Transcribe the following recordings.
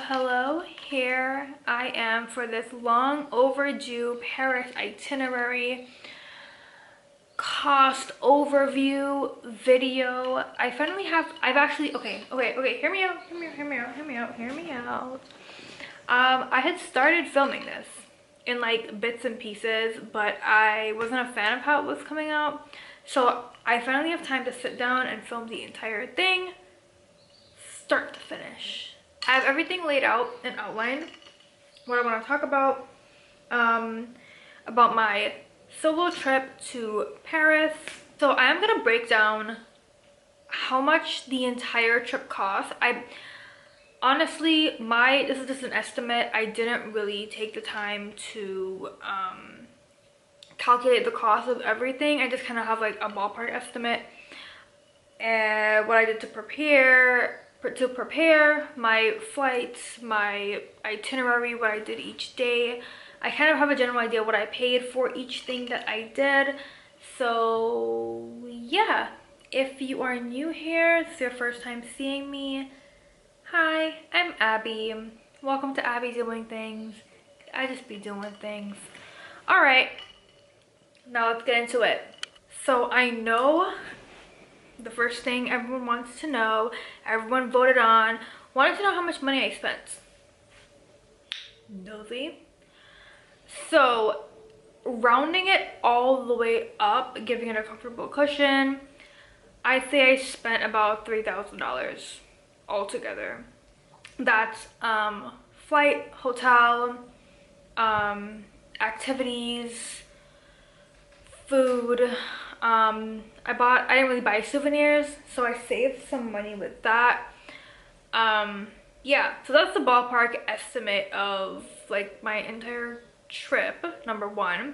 Hello. Here I am for this long overdue Paris itinerary cost overview video. Okay, hear me out. I had started filming this in like bits and pieces, but I wasn't a fan of how it was coming out. So I finally have time to sit down and film the entire thing, start to finish. I have everything laid out and outlined, what I want to talk about my solo trip to Paris. So I am going to break down how much the entire trip cost. Honestly, this is just an estimate. I didn't really take the time to calculate the cost of everything. I just kind of have like a ballpark estimate and what I did to prepare my flights, my itinerary, what I did each day. I kind of have a general idea what I paid for each thing that I did. So yeah, if you are new here, it's your first time seeing me, hi, I'm Abby. Welcome to Abby Doing Things. I just be doing things. All right, now let's get into it. So I know the first thing everyone wants to know, everyone voted on, wanted to know how much money I spent. Nosy. So rounding it all the way up, giving it a comfortable cushion, I'd say I spent about $3,000 altogether. That's flight, hotel, activities, food. I didn't really buy souvenirs, so I saved some money with that. Yeah, so that's the ballpark estimate of like my entire trip, number one.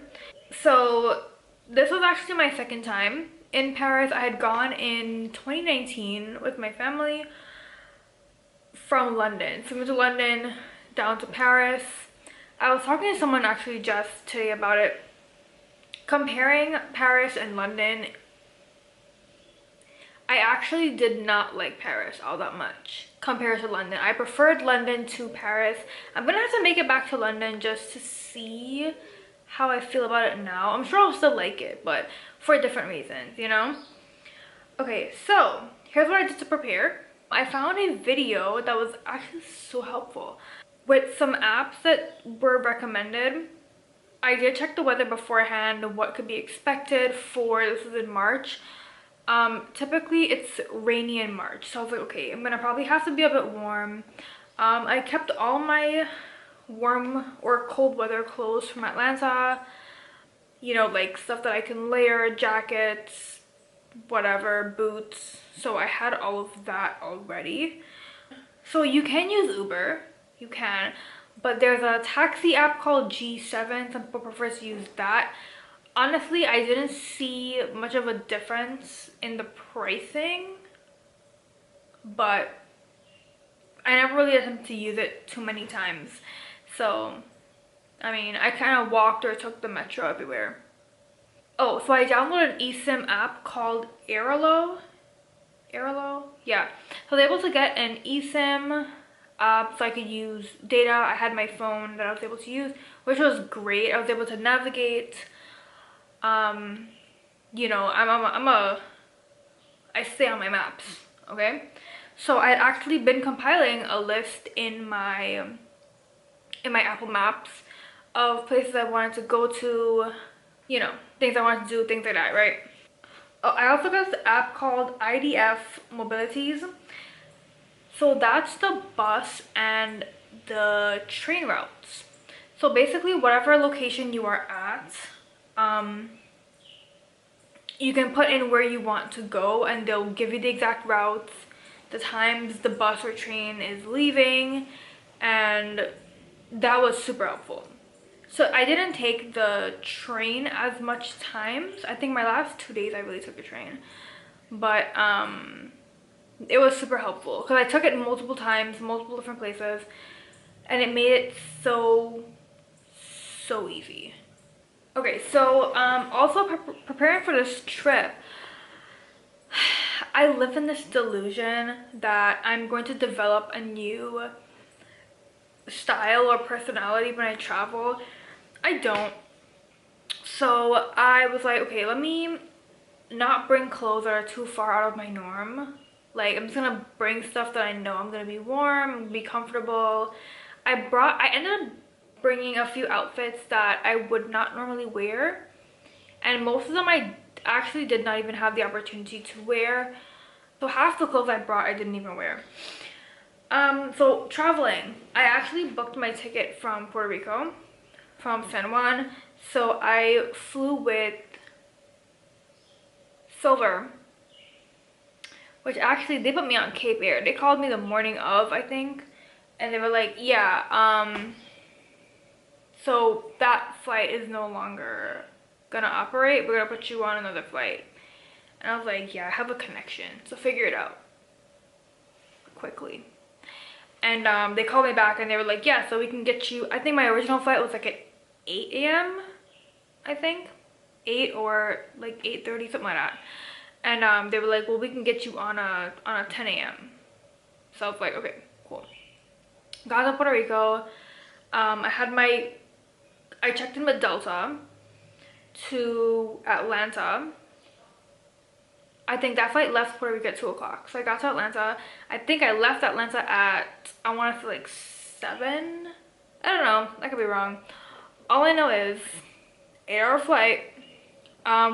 So this was actually my second time in Paris. I had gone in 2019 with my family from London. So we went to London, down to Paris. I was talking to someone actually just today about it. Comparing Paris and London, I actually did not like Paris all that much compared to London. I preferred London to Paris. I'm gonna have to make it back to London just to see how I feel about it now. I'm sure I'll still like it, but for different reasons, you know? Okay, so here's what I did to prepare. I found a video that was actually so helpful with some apps that were recommended. I did check the weather beforehand, what could be expected for, this is in March. Typically it's rainy in March, so I was like, okay, I'm gonna probably have to be a bit warm. I kept all my warm or cold weather clothes from Atlanta, you know, like stuff that I can layer, jackets, whatever, boots. So I had all of that already. So you can use Uber, you can, but there's a taxi app called G7. Some people prefer to use that. Honestly, I didn't see much of a difference in the pricing, but I never really attempted to use it too many times. So, I mean, I kind of walked or took the metro everywhere. Oh, so I downloaded an eSIM app called Airalo. Yeah. So I was able to get an eSIM so I could use data. I had my phone that I was able to use, which was great. I was able to navigate. You know, I stay on my maps, okay? So I had actually been compiling a list in my Apple Maps of places I wanted to go to, you know, things I wanted to do, things like that, right? Oh, I also got this app called IDF Mobilities. So that's the bus and the train routes. So basically whatever location you are at, you can put in where you want to go and they'll give you the exact routes, the times the bus or train is leaving, and that was super helpful. So I didn't take the train as much times. I think my last 2 days I really took the train, but it was super helpful because I took it multiple times, multiple different places, and it made it so easy. Okay, so also preparing for this trip, I live in this delusion that I'm going to develop a new style or personality when I travel. I don't. So I was like, okay, let me not bring clothes that are too far out of my norm. Like, I'm just gonna bring stuff that I know I'm gonna be warm, be comfortable. I ended up bringing a few outfits that I would not normally wear, and most of them I actually did not even have the opportunity to wear. So half the clothes I brought I didn't even wear. So traveling, I actually booked my ticket from Puerto Rico, from San Juan. So I flew with Silver, which actually they put me on Cape Air. They called me the morning of, I think, and they were like, yeah, so that flight is no longer gonna operate. We're gonna put you on another flight. And I was like, yeah, I have a connection, so figure it out quickly. And they called me back and they were like, yeah, so we can get you, I think my original flight was like at 8 a.m. I think 8 or like 8:30, something like that. And they were like, well, we can get you on a 10 a.m. So I was like, okay, cool. Got to Puerto Rico. I checked in with Delta to Atlanta. I think that flight left Puerto Rico at 2 o'clock. So I got to Atlanta. I think I left Atlanta at, I want to say like 7. I don't know. I could be wrong. All I know is 8-hour flight.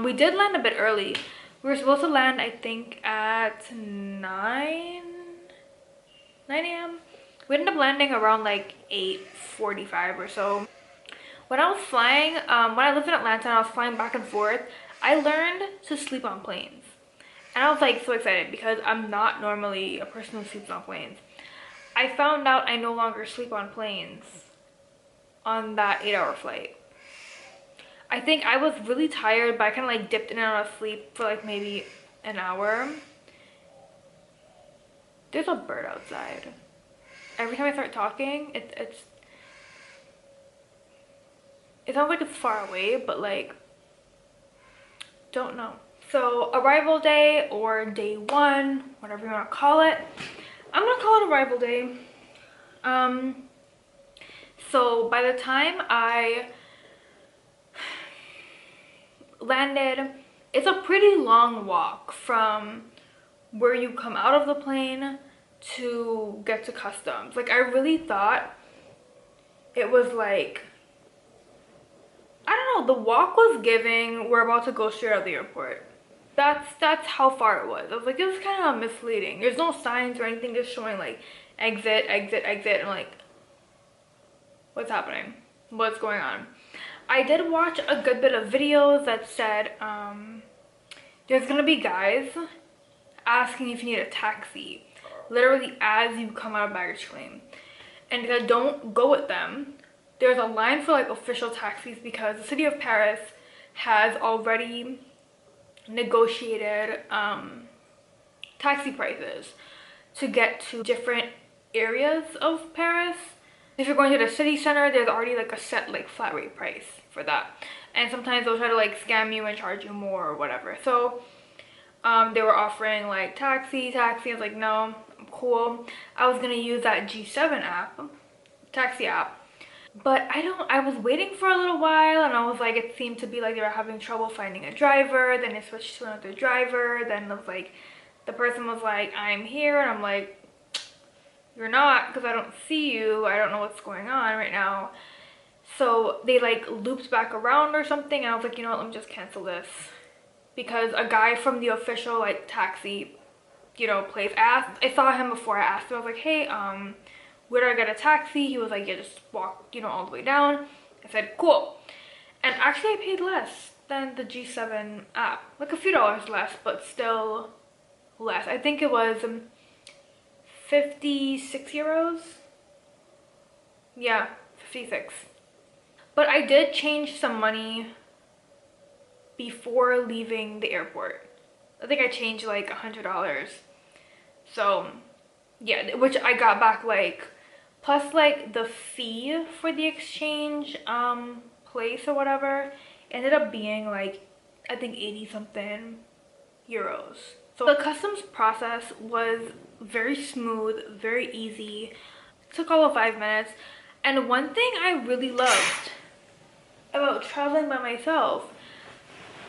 We did land a bit early. We were supposed to land, I think, at 9 a.m. We ended up landing around like 8:45 or so. When I was flying, when I lived in Atlanta and I was flying back and forth, I learned to sleep on planes. And I was like so excited because I'm not normally a person who sleeps on planes. I found out I no longer sleep on planes on that 8-hour flight. I think I was really tired, but I kind of like dipped in and out of sleep for like maybe an hour. There's a bird outside. Every time I start talking, it sounds like it's far away, but like, don't know. So arrival day or day 1, whatever you want to call it. I'm gonna call it arrival day. So by the time I landed, it's a pretty long walk from where you come out of the plane to get to customs. Like, I really thought it was like, I don't know, the walk was giving we're about to go straight out of the airport. That's how far it was. I was like, this is kind of misleading. There's no signs or anything just showing like exit, exit, exit. I'm like, what's happening? What's going on? I did watch a good bit of videos that said there's gonna be guys asking if you need a taxi literally as you come out of baggage claim, and don't go with them. There's a line for like official taxis because the city of Paris has already negotiated taxi prices to get to different areas of Paris. If you're going to the city center, there's already like a set like flat rate price for that, and sometimes they'll try to like scam you and charge you more or whatever. So they were offering like taxi. I was like, no, I'm cool. I was gonna use that G7 app, taxi app, but I was waiting for a little while, and I was like, it seemed to be like they were having trouble finding a driver. Then they switched to another driver. Then it was like, the person was like, I'm here, and I'm like, you're not, because I don't see you. I don't know what's going on right now. So they like looped back around or something, and I was like, you know what, let me just cancel this. Because a guy from the official like taxi, you know, place asked, I saw him before. I asked him, I was like, hey, where do I get a taxi? He was like, yeah, just walk, you know, all the way down. I said, cool. And actually I paid less than the G7 app, like a few dollars less, but still less. I think it was 56 euros. Yeah, 56. But I did change some money before leaving the airport. I think I changed like $100. So yeah, which I got back like, plus like the fee for the exchange place or whatever ended up being like, I think 80 something euros. So the customs process was very smooth, very easy. It took all of 5 minutes. And one thing I really loved about traveling by myself,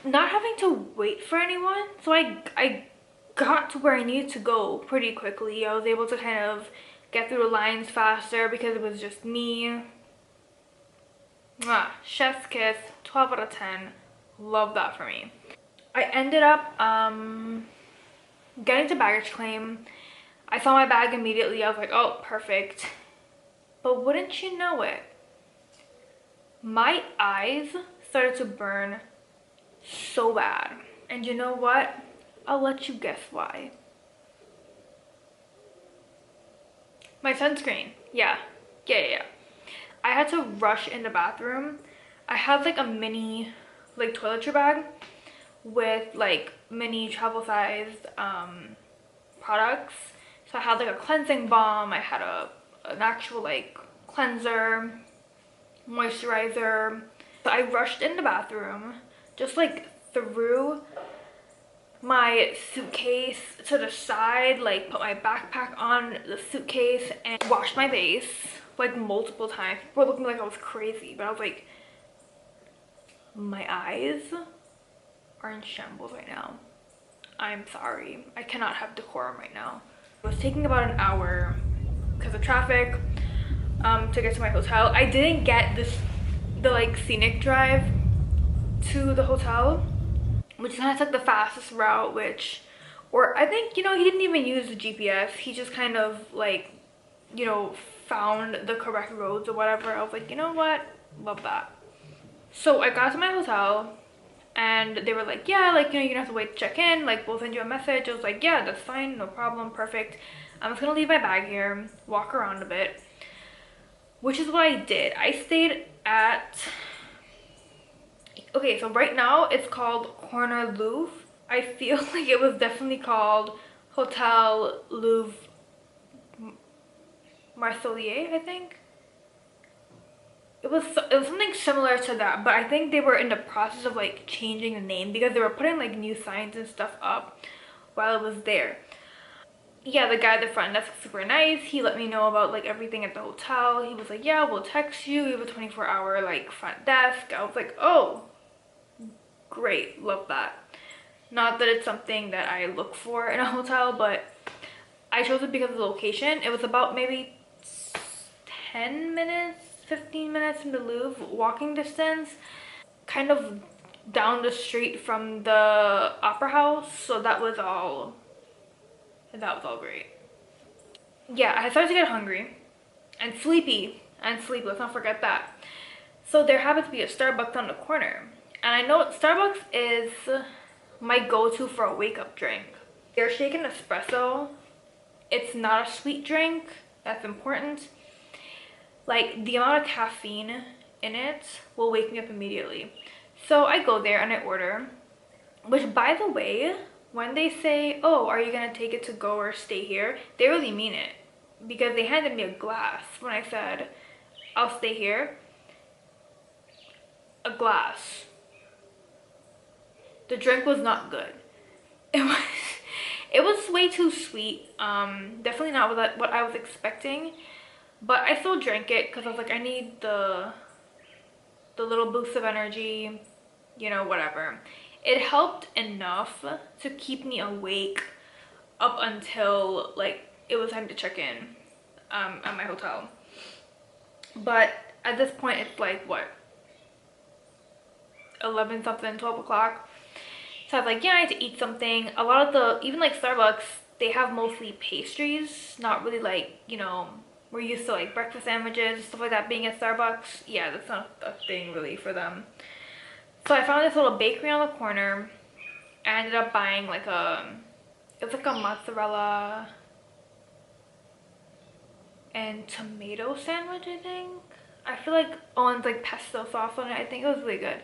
not having to wait for anyone. So I got to where I needed to go pretty quickly. I was able to kind of get through the lines faster because it was just me. Mwah, chef's kiss, 12 out of 10. Love that for me. I ended up getting to baggage claim. I saw my bag immediately. I was like, oh, perfect. But wouldn't you know it, my eyes started to burn so bad. And you know what? I'll let you guess why. My sunscreen. Yeah. I had to rush in the bathroom. I had like a mini like toiletry bag with like mini travel sized products. So I had like a cleansing balm, I had an actual like cleanser, moisturizer. So I rushed in the bathroom, just like threw my suitcase to the side, like put my backpack on the suitcase and washed my face like multiple times. People were looking like I was crazy, but I was like, my eyes are in shambles right now. I'm sorry. I cannot have decorum right now. It was taking about an hour because of traffic to get to my hotel. I didn't get the like scenic drive to the hotel, which kind of took the fastest route, or I think, you know, he didn't even use the GPS. He just kind of like, you know, found the correct roads or whatever. I was like, you know what? Love that. So I got to my hotel and they were like, yeah, like, you know, you're gonna have to wait to check in. Like, we'll send you a message. I was like, yeah, that's fine. No problem. Perfect. I'm just gonna leave my bag here, walk around a bit, which is what I did. I stayed at, okay, so right now it's called Corner Louvre. I feel like it was definitely called Hotel Louvre Marseillais, I think. It was something similar to that, but I think they were in the process of like changing the name because they were putting like new signs and stuff up while it was there. Yeah, the guy at the front desk was super nice. He let me know about like everything at the hotel. He was like, yeah, we'll text you. We have a 24-hour like front desk. I was like, oh, great, love that. Not that it's something that I look for in a hotel, but I chose it because of the location. It was about maybe 10 minutes, 15 minutes from the Louvre walking distance, kind of down the street from the opera house. So that was all great. Yeah, I started to get hungry and sleepy and sleep. Let's not forget that. So there happened to be a Starbucks on the corner, and I know Starbucks is my go-to for a wake-up drink. Their shaken espresso, it's not a sweet drink. That's important. Like, the amount of caffeine in it will wake me up immediately. So I go there and I order, which, by the way, when they say, oh, are you gonna take it to go or stay here, they really mean it, because they handed me a glass when I said I'll stay here. A glass. The drink was not good. It was way too sweet. Definitely not what I was expecting, but I still drank it because I was like, I need the little boost of energy, you know, whatever. It helped enough to keep me awake up until like it was time to check in at my hotel. But at this point it's like, what, 11 something, 12 o'clock. So I was like, yeah, I need to eat something. A lot of the, even like Starbucks, they have mostly pastries, not really like, you know, we're used to like breakfast sandwiches, stuff like that being at Starbucks. Yeah, that's not a thing really for them. So I found this little bakery on the corner. I ended up buying like it was like a mozzarella and tomato sandwich, I think. I feel like, oh, and like pesto sauce on it. I think it was really good.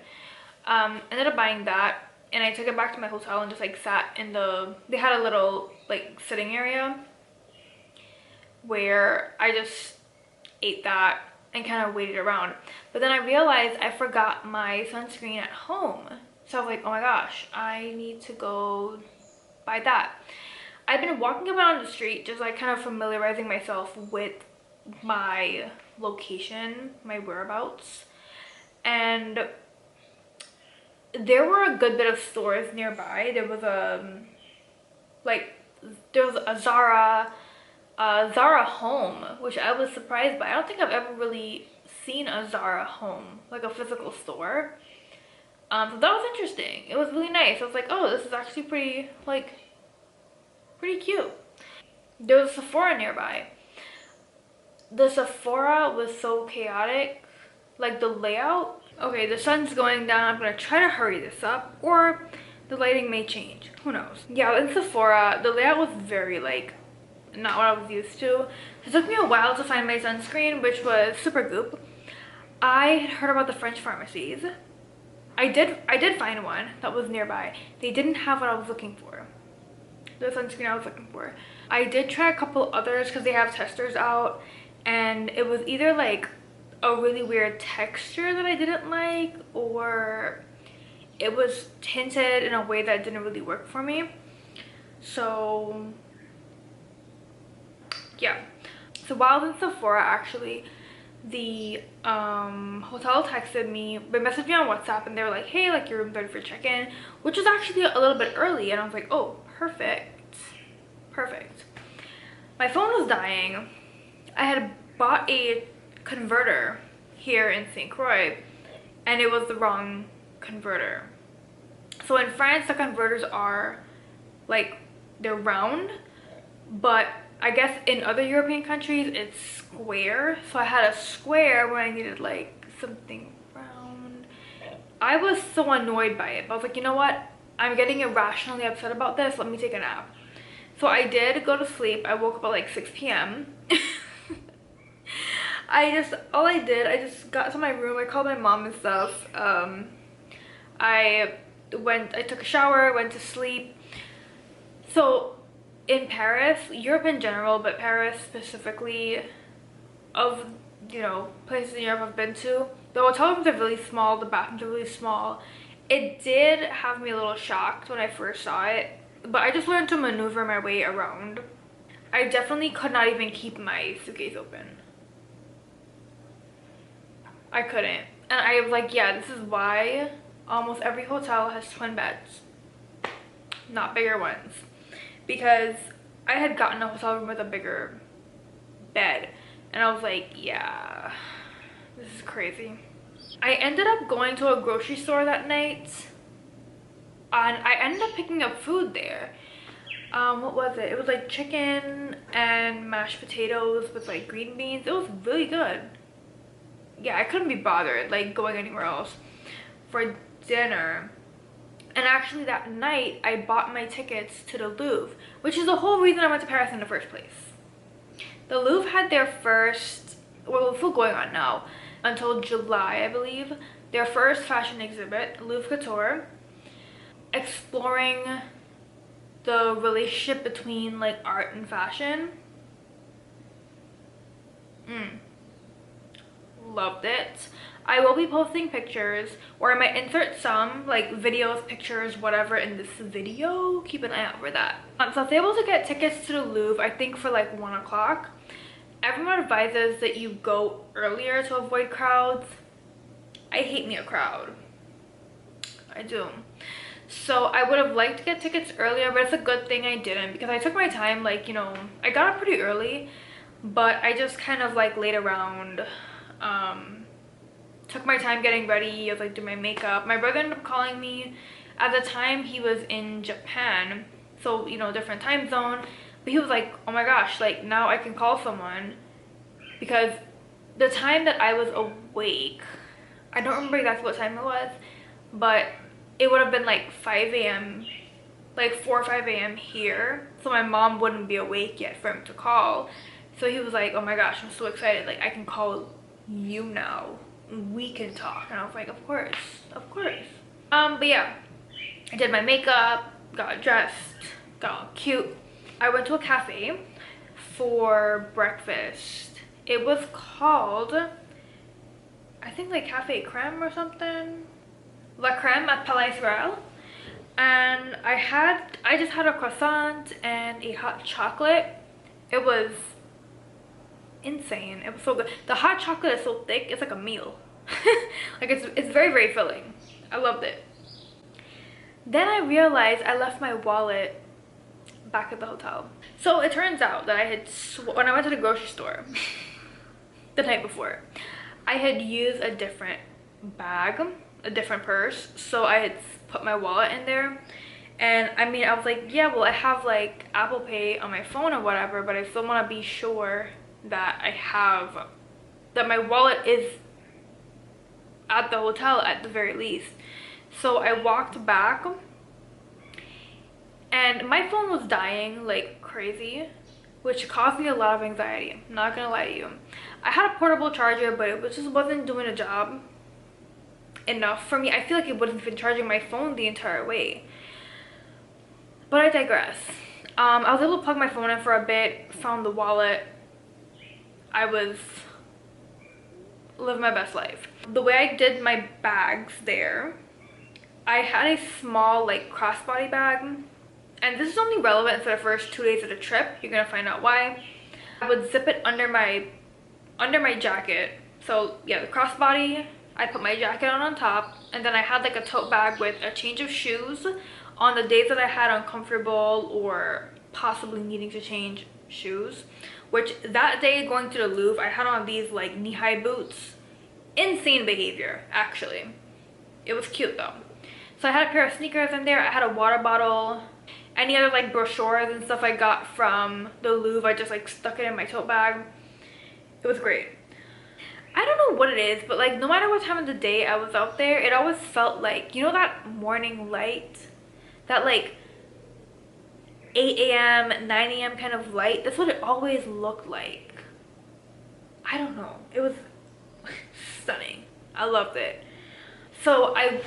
Ended up buying that, and I took it back to my hotel and just like sat in they had a little like sitting area where I just ate that and kind of waited around. But then I realized I forgot my sunscreen at home. So I was like, oh my gosh, I need to go buy that. I've been walking around the street just like kind of familiarizing myself with my location, my whereabouts, and there were a good bit of stores nearby. There was like there was a Zara Home, which I was surprised by. I don't think I've ever really seen a Zara Home, like a physical store. So that was interesting. It was really nice. I was like, oh, this is actually pretty, like, pretty cute. There was a Sephora nearby. The Sephora was so chaotic, like the layout. Okay, the sun's going down. I'm gonna try to hurry this up, or the lighting may change. Who knows? Yeah, in Sephora, the layout was very, like, not what I was used to. It took me a while to find my sunscreen, which was Super Goop. I had heard about the French pharmacies. I did find one that was nearby. They didn't have what I was looking for. The sunscreen I was looking for. I did try a couple others because they have testers out, and it was either like a really weird texture that I didn't like, or it was tinted in a way that didn't really work for me. So yeah. So while I was in Sephora, actually, the hotel texted me, they messaged me on WhatsApp, and they were like, hey, like, your room's ready for check-in, which was actually a little bit early. And I was like, oh, perfect, perfect. My phone was dying. I had bought a converter here in St. Croix, and it was the wrong converter. So in France, the converters are like, they're round, but I guess in other European countries it's square. So I had a square where I needed like something round. I was so annoyed by it, but I was like, you know what, I'm getting irrationally upset about this, let me take a nap. So I did go to sleep. I woke up at like 6 p.m. all I did, I just got to my room, I called my mom and stuff. I took a shower, went to sleep. So in Paris, Europe in general, but Paris specifically, of, you know, places in Europe I've been to, the hotel rooms are really small, the bathrooms are really small. It did have me a little shocked when I first saw it, but I just learned to maneuver my way around. I definitely could not even keep my suitcase open. I couldn't. And I was like, yeah, this is why almost every hotel has twin beds, not bigger ones. Because I had gotten a hotel room with a bigger bed, and I was like, yeah, this is crazy. I ended up going to a grocery store that night, and I ended up picking up food there. What was it? It was like chicken and mashed potatoes with like green beans. It was really good. Yeah, I couldn't be bothered like going anywhere else for dinner. And actually that night, I bought my tickets to the Louvre, which is the whole reason I went to Paris in the first place. The Louvre had their first, well, it's still going on now, until July, I believe, their first fashion exhibit, Louvre Couture, exploring the relationship between like art and fashion. Loved it. I will be posting pictures, or I might insert some like videos, pictures, whatever in this video. Keep an eye out for that. So I was able to get tickets to the Louvre, I think for like 1 o'clock. Everyone advises that you go earlier to avoid crowds. I hate me a crowd. I do. So I would have liked to get tickets earlier, but it's a good thing I didn't, because I took my time. Like, you know, I got up pretty early, but I just kind of like laid around, took my time getting ready. I was like doing my makeup. My brother ended up calling me. At the time he was in Japan, so, you know, different time zone, but he was like, oh my gosh, like now I can call someone, because the time that I was awake, I don't remember exactly what time it was, but it would have been like 5 a.m, like 4 or 5 a.m. here, so my mom wouldn't be awake yet for him to call. So he was like, oh my gosh, I'm so excited, like I can call you now, we can talk. And I was like, of course, of course. But yeah, I did my makeup, got dressed, got all cute. I went to a cafe for breakfast. It was called, I think like Cafe Creme or something, La Creme at Palais Royal. And I just had a croissant and a hot chocolate. It was insane. It was so good. The hot chocolate is so thick, it's like a meal. Like it's very, very filling. I loved it. Then I realized I left my wallet back at the hotel. So it turns out that I had, when I went to the grocery store the night before, I had used a different bag, a different purse. So I had put my wallet in there. And I mean, I was like, yeah, well, I have like Apple Pay on my phone or whatever, but I still want to be sure that that my wallet is at the hotel at the very least. So I walked back and my phone was dying like crazy, which caused me a lot of anxiety. I'm not gonna lie to you. I had a portable charger, but it just wasn't doing a job enough for me. I feel like it wasn't even charging my phone the entire way. But I digress. I was able to plug my phone in for a bit, found the wallet. I was living my best life. The way I did my bags there, I had a small like crossbody bag, and this is only relevant for the first 2 days of the trip. You're gonna find out why. I would zip it under my jacket. So yeah, the crossbody, I put my jacket on top, and then I had like a tote bag with a change of shoes on the days that I had uncomfortable or possibly needing to change shoes. Which that day going to the Louvre, I had on these like knee-high boots. Insane behavior, actually. It was cute though. So I had a pair of sneakers in there, I had a water bottle, any other like brochures and stuff I got from the Louvre, I just like stuck it in my tote bag. It was great. I don't know what it is, but like no matter what time of the day I was out there, it always felt like, you know, that morning light? That like 8 a.m., 9 a.m. kind of light. That's what it always looked like. I don't know. It was stunning. I loved it. So I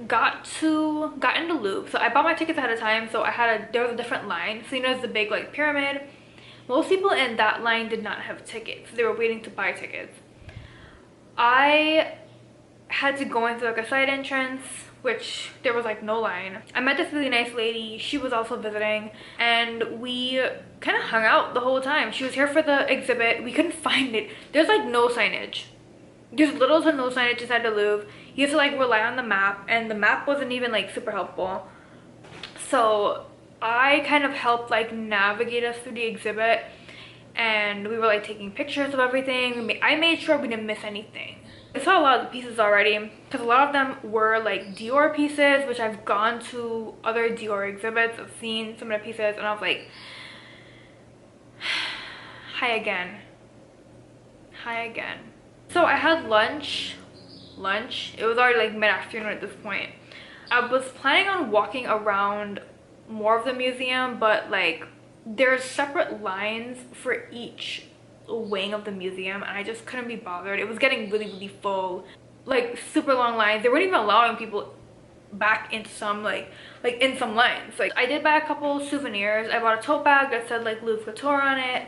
got into Louvre. So I bought my tickets ahead of time. So there was a different line. So you know, there's the big like pyramid. Most people in that line did not have tickets. They were waiting to buy tickets. I had to go into like a side entrance, which there was like no line. I met this really nice lady. She was also visiting, and we kind of hung out the whole time. She was here for the exhibit. We couldn't find it. There's like no signage. There's little to no signage inside the Louvre. You have to like rely on the map, and the map wasn't even like super helpful. So I kind of helped like navigate us through the exhibit, and we were like taking pictures of everything. I made sure we didn't miss anything. I saw a lot of the pieces already because a lot of them were like Dior pieces, which I've gone to other Dior exhibits. I've seen some of the pieces and I was like, hi again. Hi again. So I had lunch. It was already like mid-afternoon at this point. I was planning on walking around more of the museum, but like there's separate lines for each wing of the museum, and I just couldn't be bothered. It was getting really, really full, like super long lines. They weren't even allowing people back into some like in some lines. Like I did buy a couple souvenirs. I bought a tote bag that said like Louvre Couture on it,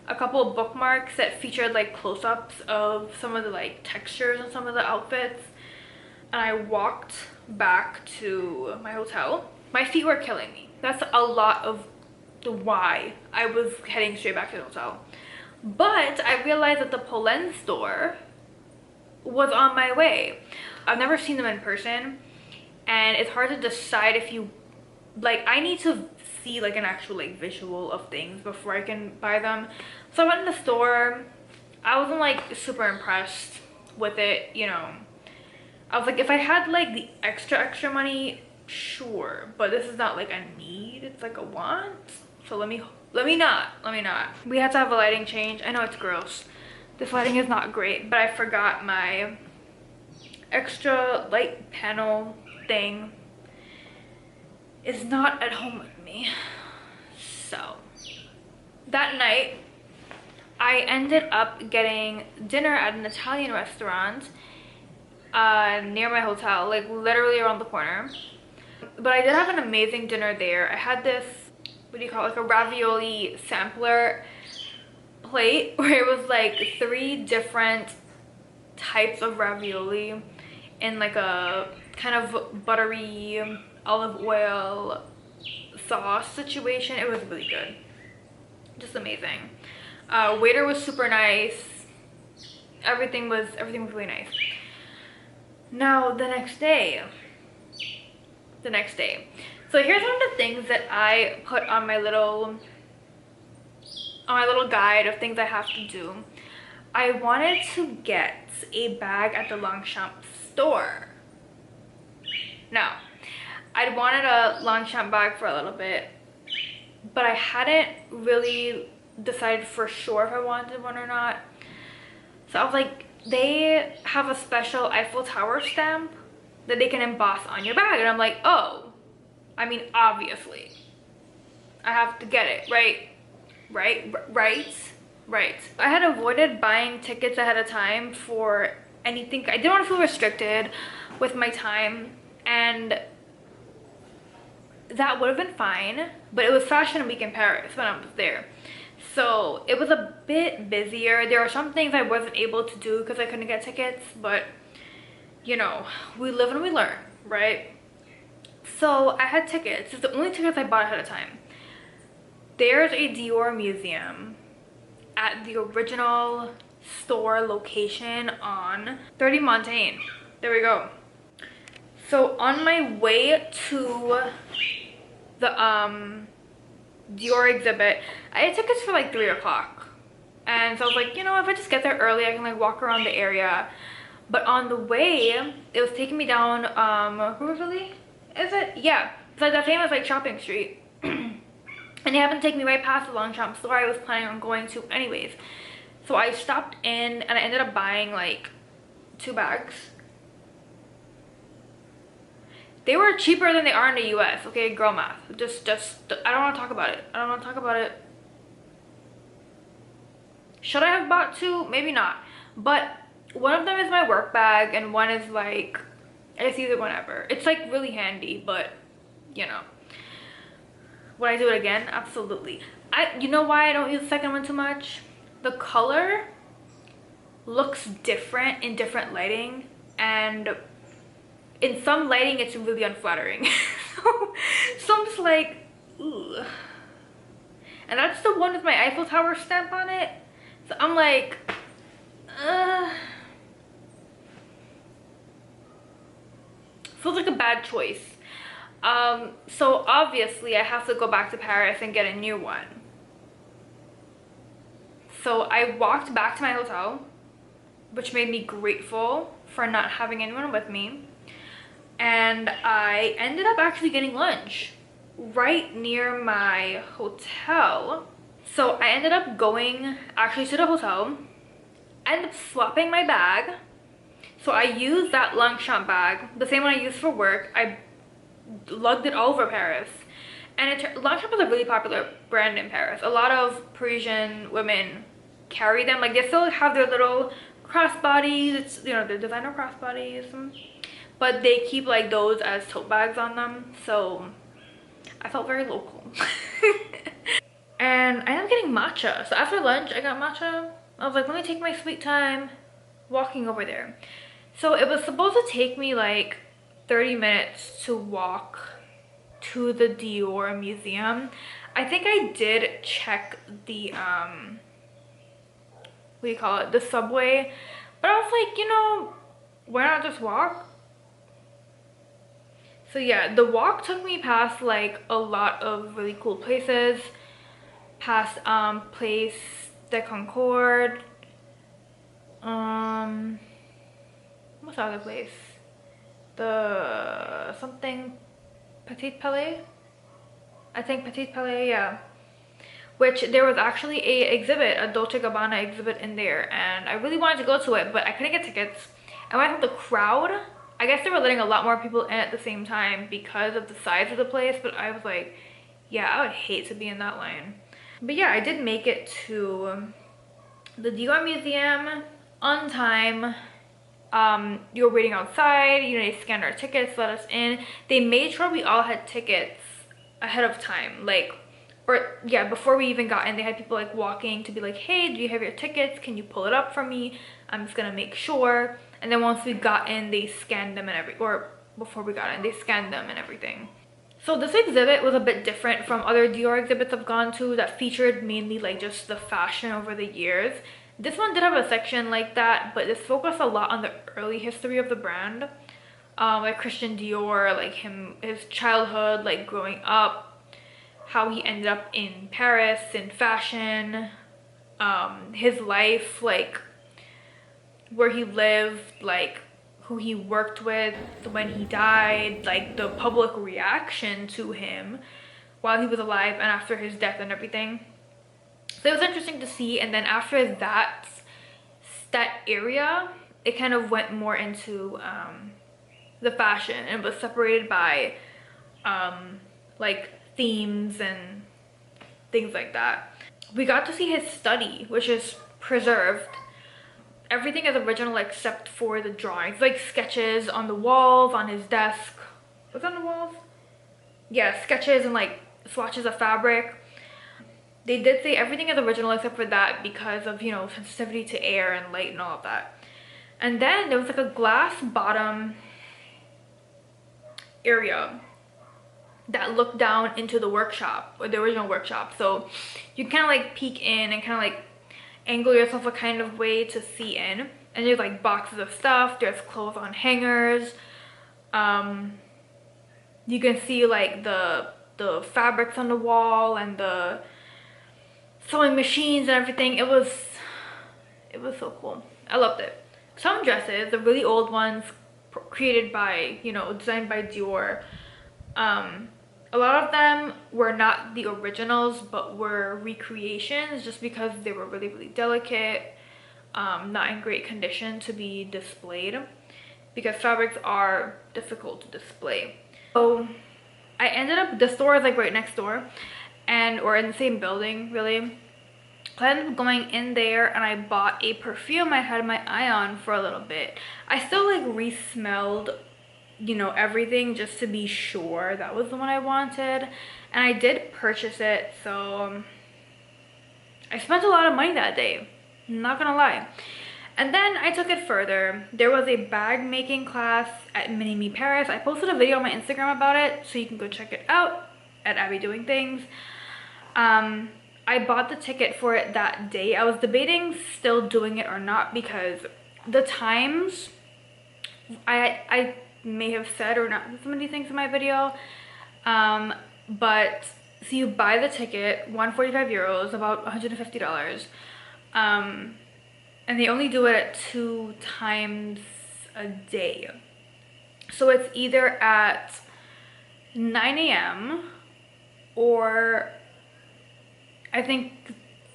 a couple of bookmarks that featured like close-ups of some of the like textures and some of the outfits, and I walked back to my hotel. My feet were killing me. That's a lot of the why I was heading straight back to the hotel. But I realized that the Polen store was on my way. I've never seen them in person, and it's hard to decide if you like, I need to see like an actual like visual of things before I can buy them. So I went in the store. I wasn't like super impressed with it, you know. I was like, if I had like the extra money, sure, but this is not like a need, it's like a want. So let me not. We had to have a lighting change. I know it's gross. This lighting is not great, but I forgot my extra light panel thing is not at home with me. So that night I ended up getting dinner at an Italian restaurant near my hotel, like literally around the corner. But I did have an amazing dinner there. I had this, what do you call it, like a ravioli sampler plate where it was like 3 different types of ravioli in like a kind of buttery olive oil sauce situation. It was really good, just amazing. Waiter was super nice. Everything was really nice. Now the next day. So here's one of the things that I put on my little guide of things I have to do. I wanted to get a bag at the Longchamp store. Now, I'd wanted a Longchamp bag for a little bit, but I hadn't really decided for sure if I wanted one or not. So I was like, they have a special Eiffel Tower stamp that they can emboss on your bag. And I'm like, oh, I mean, obviously, I have to get it, right? Right. I had avoided buying tickets ahead of time for anything. I didn't want to feel restricted with my time, and that would have been fine, but it was Fashion Week in Paris when I was there. So it was a bit busier. There are some things I wasn't able to do because I couldn't get tickets, but you know, we live and we learn, right? So I had tickets. It's the only tickets I bought ahead of time. There's a Dior museum at the original store location on 30 Montaigne. There we go. So on my way to the Dior exhibit, I had tickets for like 3 o'clock. And so I was like, you know, if I just get there early, I can like walk around the area. But on the way, it was taking me down, Riverly? Is it? Yeah. It's like that famous like shopping street. And they happened to take me right past the Longchamp store I was planning on going to anyways. So I stopped in and I ended up buying like 2 bags. They were cheaper than they are in the US, okay? Girl math. Just, I don't want to talk about it. I don't want to talk about it. Should I have bought 2? Maybe not. But one of them is my work bag and one is like, it's either whenever. It's like really handy, but you know. Would I do it again? Absolutely. You know why I don't use the second one too much? The color looks different in different lighting, and in some lighting it's really unflattering. So I'm just like, ooh. And that's the one with my Eiffel Tower stamp on it. So I'm like, feels like a bad choice. So obviously I have to go back to Paris and get a new one. So I walked back to my hotel, which made me grateful for not having anyone with me. And I ended up actually getting lunch right near my hotel. So I ended up going actually to the hotel, ended up swapping my bag. So I used that Longchamp bag, the same one I used for work. I lugged it all over Paris, and Longchamp is a really popular brand in Paris. A lot of Parisian women carry them. Like they still have their little crossbodies, it's, you know, their designer crossbodies, but they keep like those as tote bags on them. So I felt very local. And I ended up getting matcha. So after lunch I got matcha. I was like, let me take my sweet time walking over there. So it was supposed to take me like 30 minutes to walk to the Dior museum. I think I did check the what do you call it, the subway, but I was like, you know, why not just walk? So yeah, the walk took me past like a lot of really cool places, past Place de Concorde, what's the other place? The something Petit Palais, I think Petit Palais, yeah. Which there was actually a exhibit, a Dolce & Gabbana exhibit in there, and I really wanted to go to it, but I couldn't get tickets. And when I thought the crowd, I guess they were letting a lot more people in at the same time because of the size of the place, but I was like, yeah, I would hate to be in that line. But yeah, I did make it to the Dior Museum on time. You were waiting outside, you know, they scanned our tickets, let us in. They made sure we all had tickets ahead of time, like, or yeah, before we even got in, they had people like walking to be like, hey, do you have your tickets? Can you pull it up for me? I'm just gonna make sure. And then once we got in, they scanned them and or before we got in, they scanned them and everything. So this exhibit was a bit different from other Dior exhibits I've gone to that featured mainly like just the fashion over the years. This one did have a section like that, but this focused a lot on the early history of the brand. Like Christian Dior, like his childhood, like growing up, how he ended up in Paris in fashion, his life, like where he lived, like who he worked with when he died, like the public reaction to him while he was alive and after his death and everything. So it was interesting to see. And then after that area, it kind of went more into the fashion, and was separated by like themes and things like that. We got to see his study, which is preserved. Everything is original except for the drawings, like sketches on the walls, on his desk. Was it on the walls? Yeah, sketches and like swatches of fabric. They did say everything is original except for that because of, you know, sensitivity to air and light and all of that. And then there was like a glass bottom area that looked down into the workshop, or the original workshop. So you kind of like peek in and kind of like angle yourself a kind of way to see in. And there's like boxes of stuff, there's clothes on hangers. You can see like the fabrics on the wall and the sewing machines and everything. It was so cool. I loved it. Some dresses, the really old ones created by, you know, designed by Dior, a lot of them were not the originals but were recreations, just because they were really, really delicate, not in great condition to be displayed, because fabrics are difficult to display. So I ended up, the store is like right next door, or in the same building really. I ended up going in there and I bought a perfume I had my eye on for a little bit. I still like re-smelled, you know, everything just to be sure that was the one I wanted, and I did purchase it. So I spent a lot of money that day, not gonna lie. And then I took it further. There was a bag making class at Mini Me Paris. I posted a video on my Instagram about it, so you can go check it out at Abby Doing Things. I bought the ticket for it that day. I was debating still doing it or not, because the times, I may have said or not some of these things in my video, but so you buy the ticket, 145 euros, about $150, and they only do it at 2 times a day. So it's either at 9 a.m. or I think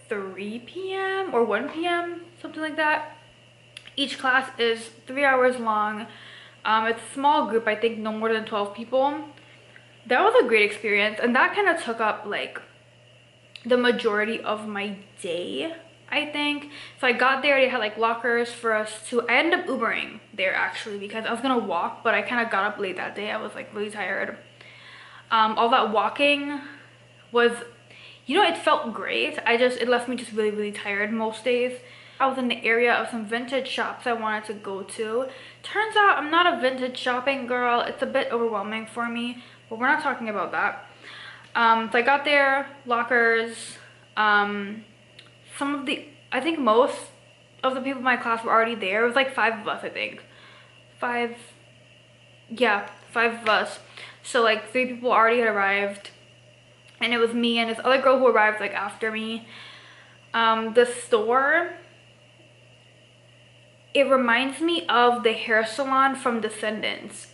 3 p.m. or 1 p.m., something like that. Each class is 3 hours long. It's a small group, I think no more than 12 people. That was a great experience, and that kind of took up like the majority of my day, I think. So I got there, they had like lockers for us to, I ended up Ubering there actually, because I was gonna walk, but I kind of got up late that day. I was like really tired. All that walking was, you know, it felt great. It left me just really, really tired most days. I was in the area of some vintage shops I wanted to go to. Turns out I'm not a vintage shopping girl. It's a bit overwhelming for me, but we're not talking about that. So I got there, lockers, I think most of the people in my class were already there. It was like 5 of us, I think. 5 of us. So like 3 people already had arrived, and it was me and this other girl who arrived like after me. The store, it reminds me of the hair salon from Descendants.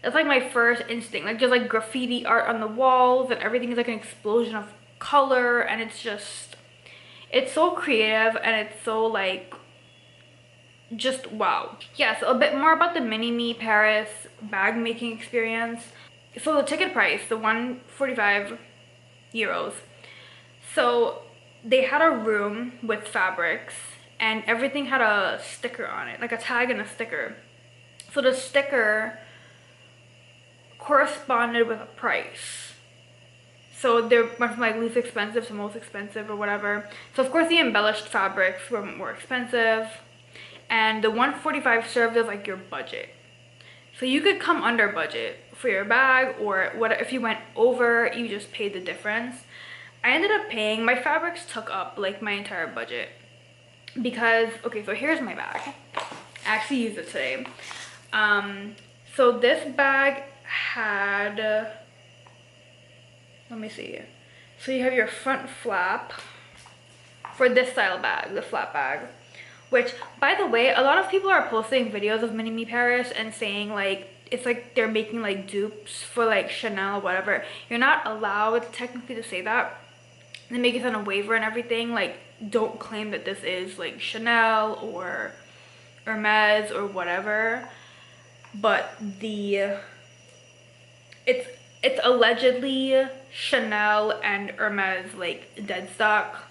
That's like my first instinct, like just like graffiti art on the walls, and everything is like an explosion of color, and it's so creative, and it's so like just wow. Yeah, so a bit more about the Mini Me Paris bag making experience. So the ticket price, the 145 euros. So they had a room with fabrics, and everything had a sticker on it, like a tag and a sticker. So the sticker corresponded with a price. So they went from like least expensive to most expensive or whatever. So of course the embellished fabrics were more expensive, and the 145 served as like your budget. So you could come under budget for your bag, or what if you went over, you just paid the difference. I ended up paying, my fabrics took up like my entire budget because, okay, so here's my bag. I actually used it today. So this bag had, let me see. So you have your front flap for this style bag, the flap bag. Which, by the way, a lot of people are posting videos of Mini Me Paris and saying like, it's like they're making like dupes for like Chanel or whatever. You're not allowed technically to say that. They make it on a waiver and everything. Like, don't claim that this is like Chanel or Hermes or whatever. But it's allegedly Chanel and Hermes like dead stock.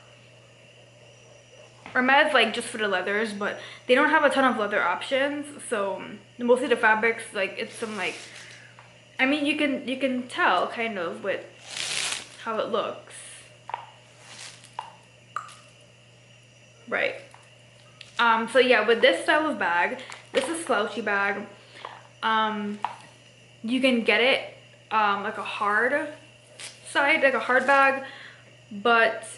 Hermes like just for the leathers, but they don't have a ton of leather options. So mostly the fabrics, like it's some like, I mean you can tell kind of with how it looks. Right. So yeah, with this style of bag, this is slouchy bag. You can get it like a hard side, like a hard bag, but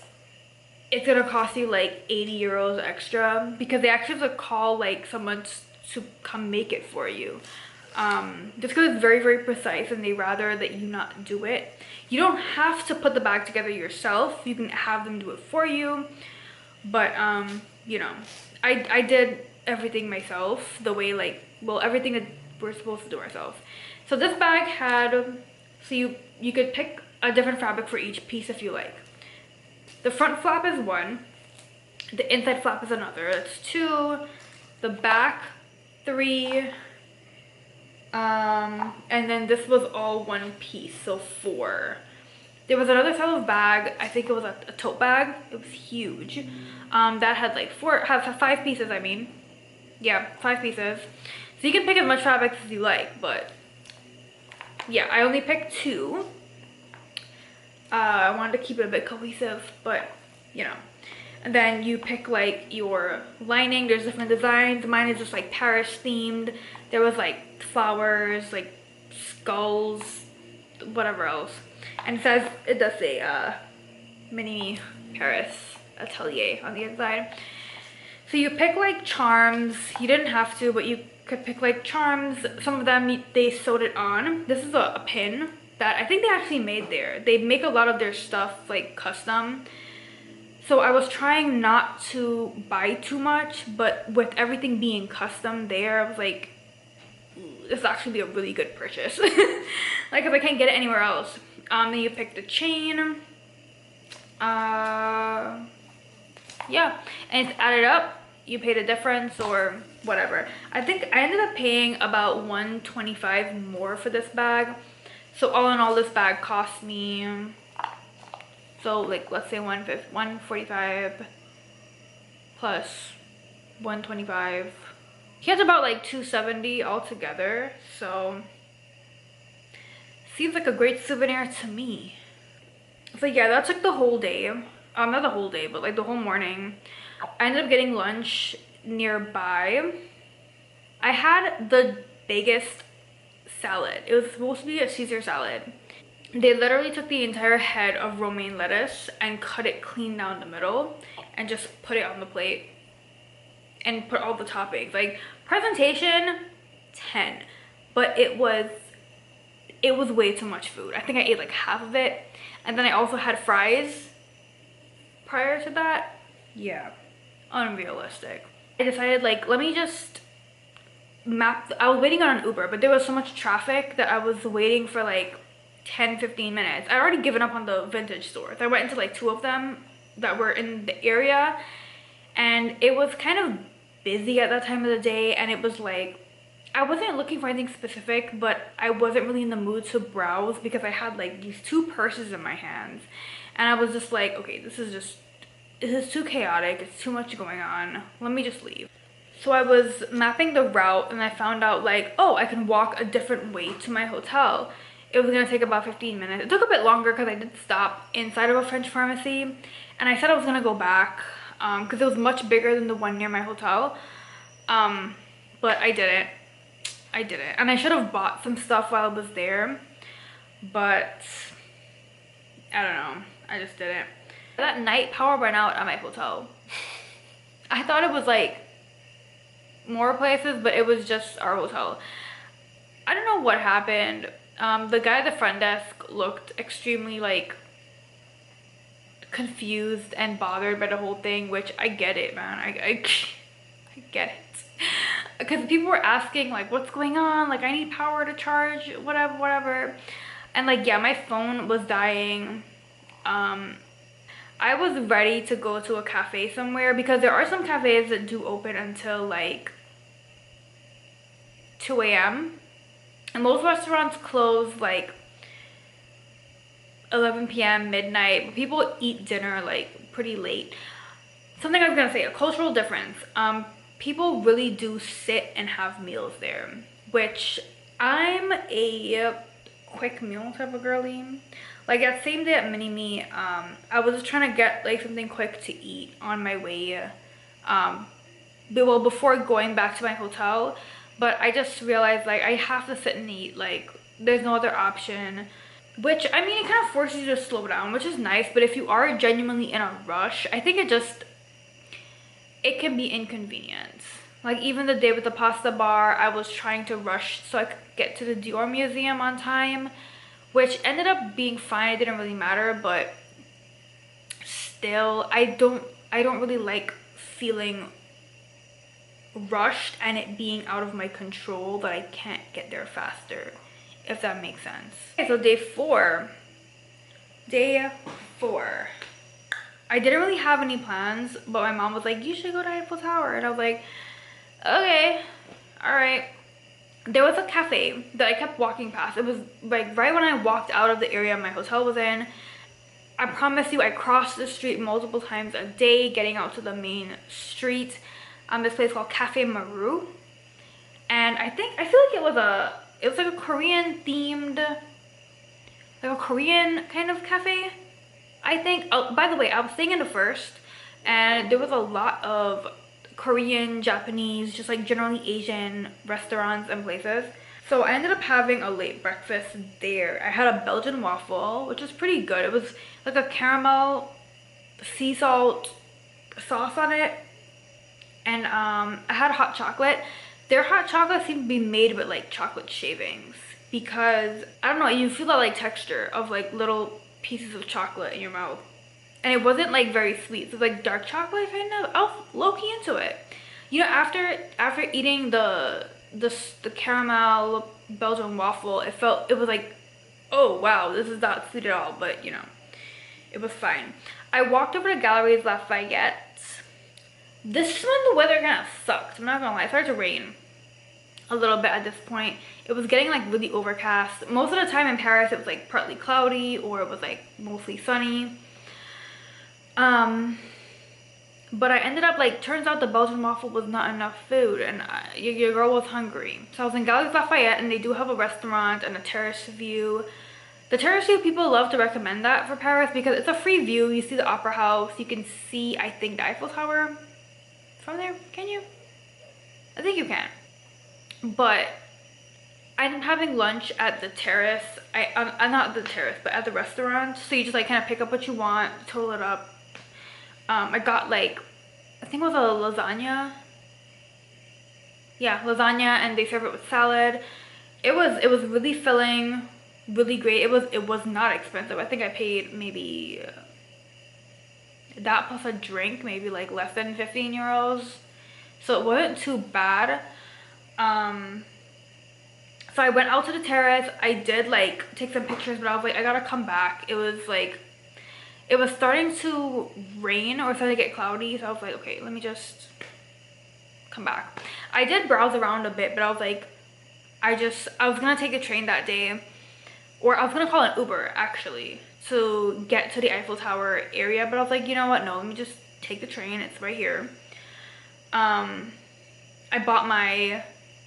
it's gonna cost you like 80 euros extra because they actually have to call like someone to come make it for you. Just because it's very, very precise and they rather that you not do it. You don't have to put the bag together yourself. You can have them do it for you. But, you know, I did everything myself the way like, well, everything that we're supposed to do ourselves. So this bag had, so you could pick a different fabric for each piece if you like. The front flap is one, the inside flap is another, that's two, the back three, and then this was all one piece, so four. There was another style of bag, I think it was a tote bag, it was huge, that had like five pieces, I mean. Yeah, 5 pieces. So you can pick as much fabric as you like, but yeah, I only picked 2. I wanted to keep it a bit cohesive, but you know. And then you pick like your lining. There's different designs. Mine is just like Paris themed. There was like flowers, like skulls, whatever else. And it does say Mini Paris Atelier on the inside. So you pick like charms. You didn't have to, but you could pick like charms. Some of them they sewed it on. This is a pin that I think they actually made there. They make a lot of their stuff like custom. So I was trying not to buy too much, but with everything being custom there, I was like, this will actually be a really good purchase. Like if I can't get it anywhere else. Then you pick the chain. Yeah, and it's added up. You pay the difference or whatever. I think I ended up paying about 125 more for this bag. So all in all, this bag cost me, so like let's say 145 plus 125. He has about like 270 altogether. So seems like a great souvenir to me. So yeah, that took the whole day. Not the whole day, but like the whole morning. I ended up getting lunch nearby. I had the biggest salad. It was supposed to be a Caesar salad. They literally took the entire head of romaine lettuce and cut it clean down the middle and just put it on the plate and put all the toppings. Like presentation 10, but it was way too much food. I think I ate like half of it, and then I also had fries prior to that. Yeah, unrealistic. I decided like, let me just map. I was waiting on an Uber, but there was so much traffic that I was waiting for like 10-15 minutes. I'd already given up on the vintage stores. I went into like 2 of them that were in the area, and it was kind of busy at that time of the day, and it was like, I wasn't looking for anything specific, but I wasn't really in the mood to browse because I had like these 2 purses in my hands, and I was just like, okay, this is too chaotic, it's too much going on, let me just leave. So I was mapping the route and I found out like, oh, I can walk a different way to my hotel. It was gonna take about 15 minutes. It took a bit longer because I did stop inside of a French pharmacy, and I said I was gonna go back because it was much bigger than the one near my hotel, but I didn't. I didn't. And I should have bought some stuff while I was there, but I don't know. I just didn't. That night power went out at my hotel. I thought it was like more places, but it was just our hotel. I don't know what happened. The guy at the front desk looked extremely like confused and bothered by the whole thing, which I get it, man. I get it. Because people were asking like, what's going on? Like, I need power to charge, whatever. And like, yeah, my phone was dying. I was ready to go to a cafe somewhere, because there are some cafes that do open until like 2 a.m. and most restaurants close like 11 p.m. midnight, but people eat dinner like pretty late. Something I was gonna say, a cultural difference. People really do sit and have meals there, which I'm a quick meal type of girly. Like that same day at Mini Me, I was just trying to get like something quick to eat on my way, well, before going back to my hotel. But I just realized like I have to sit and eat, like there's no other option. Which, I mean, it kind of forces you to slow down, which is nice. But if you are genuinely in a rush, I think it can be inconvenient. Like even the day with the pasta bar, I was trying to rush so I could get to the Dior Museum on time, which ended up being fine. It didn't really matter, but still, I don't really like feeling rushed and it being out of my control that I can't get there faster, if that makes sense. Okay, so day four. I didn't really have any plans, but my mom was like, you should go to Eiffel Tower. And I was like, okay, all right. There was a cafe that I kept walking past. It was like right when I walked out of the area my hotel was in. I promise you, I crossed the street multiple times a day getting out to the main street. This place called Cafe Maru. And I feel like it was like a Korean themed, like a Korean kind of cafe, I think. Oh, by the way, I was staying in the first, and there was a lot of Korean, Japanese, just like generally Asian restaurants and places. So I ended up having a late breakfast there. I had a Belgian waffle, which was pretty good. It was like a caramel sea salt sauce on it. And I had hot chocolate. Their hot chocolate seemed to be made with like chocolate shavings, because I don't know, you feel that like texture of like little pieces of chocolate in your mouth. And it wasn't like very sweet. It was like dark chocolate kind of. I was low-key into it. You know, after eating the caramel Belgian waffle, it was like, oh wow, this is not sweet at all, but you know, it was fine. I walked over to Galeries Lafayette. This is when the weather kind of sucked. I'm not gonna lie, it started to rain a little bit at this point. It was getting like really overcast. Most of the time in Paris it was like partly cloudy, or it was like mostly sunny. But I ended up like, turns out the Belgian waffle was not enough food, and your girl was hungry. So I was in Galeries Lafayette, and they do have a restaurant and a terrace view. The terrace view, people love to recommend that for Paris because it's a free view. You see the opera house, you can see, I think, the Eiffel Tower from there. Can you? I think you can. But I'm having lunch at the terrace. I'm not at the terrace, but at the restaurant. So you just like kind of pick up what you want, total it up. I got like, I think it was a lasagna. Yeah, lasagna, and they serve it with salad. It was really filling, really great. It was not expensive. I think I paid maybe that plus a drink, maybe like less than 15 euros. So it wasn't too bad. So I went out to the terrace. I did like take some pictures, but I was like, I gotta come back. It was like, it was starting to rain or starting to get cloudy. So I was like, okay, let me just come back. I did browse around a bit, but I was like, I was gonna take a train that day, or I was gonna call an Uber actually to get to the Eiffel Tower area. But I was like, you know what? No, let me just take the train. It's right here. I bought my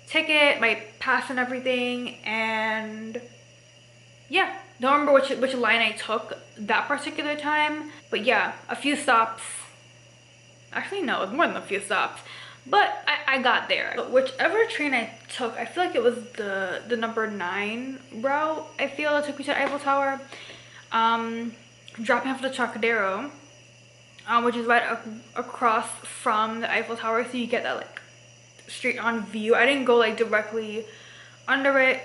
ticket, my pass and everything, and yeah, don't remember which line I took that particular time, but yeah, a few stops. Actually no, it was more than a few stops, but I got there. But whichever train I took, I feel like it was the number 9 route. I feel it took me to the Eiffel Tower. Dropping off the Trocadero, which is right across from the Eiffel Tower, so you get that like straight on view. I didn't go like directly under it.